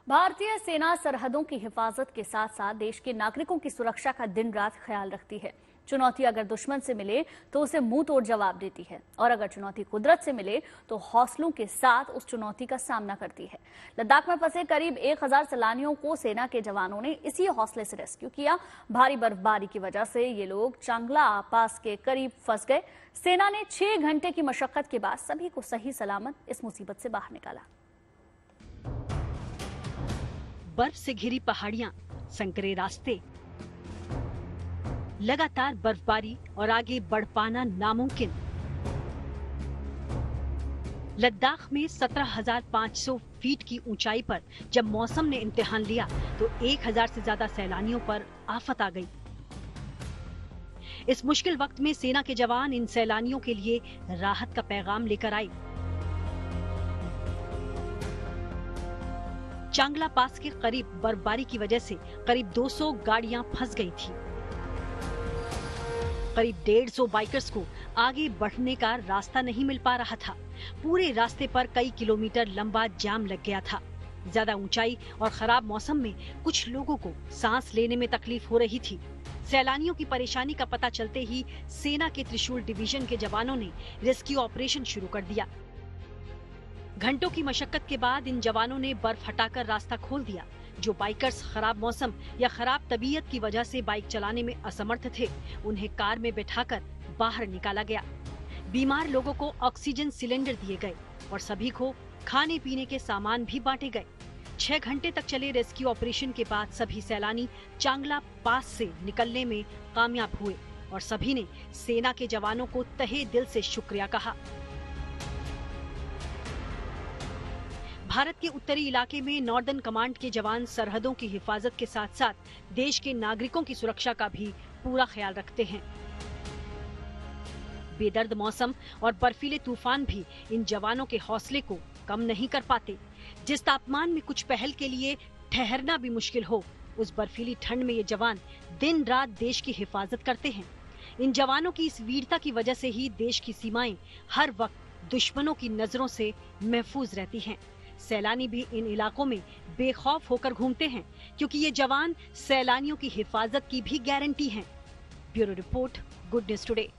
भारतीय सेना सरहदों की हिफाजत के साथ साथ देश के नागरिकों की सुरक्षा का दिन रात ख्याल रखती है। चुनौती अगर दुश्मन से मिले तो उसे मुंह तोड़ जवाब देती है और अगर चुनौती कुदरत से मिले तो हौसलों के साथ उस चुनौती का सामना करती है। लद्दाख में फंसे करीब 1000 सैलानियों को सेना के जवानों ने इसी हौसले से रेस्क्यू किया। भारी बर्फबारी की वजह से ये लोग चांगला पास के करीब फंस गए। सेना ने 6 घंटे की मशक्कत के बाद सभी को सही सलामत इस मुसीबत से बाहर निकाला। बर्फ से घिरी पहाड़ियां, संकरे रास्ते, लगातार बर्फबारी और आगे बढ़ पाना नामुमकिन। लद्दाख में 17,500 फीट की ऊंचाई पर जब मौसम ने इम्तिहान लिया तो 1000 से ज्यादा सैलानियों पर आफत आ गई। इस मुश्किल वक्त में सेना के जवान इन सैलानियों के लिए राहत का पैगाम लेकर आए। चांगला पास के करीब बर्फबारी की वजह से करीब 200 गाड़ियां फंस गई थी। करीब 150 बाइकर्स को आगे बढ़ने का रास्ता नहीं मिल पा रहा था। पूरे रास्ते पर कई किलोमीटर लंबा जाम लग गया था। ज्यादा ऊंचाई और खराब मौसम में कुछ लोगों को सांस लेने में तकलीफ हो रही थी। सैलानियों की परेशानी का पता चलते ही सेना के त्रिशूल डिवीजन के जवानों ने रेस्क्यू ऑपरेशन शुरू कर दिया। घंटों की मशक्कत के बाद इन जवानों ने बर्फ हटाकर रास्ता खोल दिया। जो बाइकर्स खराब मौसम या खराब तबीयत की वजह से बाइक चलाने में असमर्थ थे, उन्हें कार में बैठाकर बाहर निकाला गया। बीमार लोगों को ऑक्सीजन सिलेंडर दिए गए और सभी को खाने पीने के सामान भी बांटे गए। 6 घंटे तक चले रेस्क्यू ऑपरेशन के बाद सभी सैलानी चांगला पास से निकलने में कामयाब हुए और सभी ने सेना के जवानों को तहे दिल से शुक्रिया कहा। भारत के उत्तरी इलाके में नॉर्दर्न कमांड के जवान सरहदों की हिफाजत के साथ साथ देश के नागरिकों की सुरक्षा का भी पूरा ख्याल रखते हैं। बेदर्द मौसम और बर्फीले तूफान भी इन जवानों के हौसले को कम नहीं कर पाते। जिस तापमान में कुछ पहल के लिए ठहरना भी मुश्किल हो, उस बर्फीली ठंड में ये जवान दिन रात देश की हिफाजत करते हैं। इन जवानों की इस वीरता की वजह से ही देश की सीमाएं हर वक्त दुश्मनों की नजरों से महफूज रहती हैं। सैलानी भी इन इलाकों में बेखौफ होकर घूमते हैं क्योंकि ये जवान सैलानियों की हिफाजत की भी गारंटी हैं। Bureau report, good news today.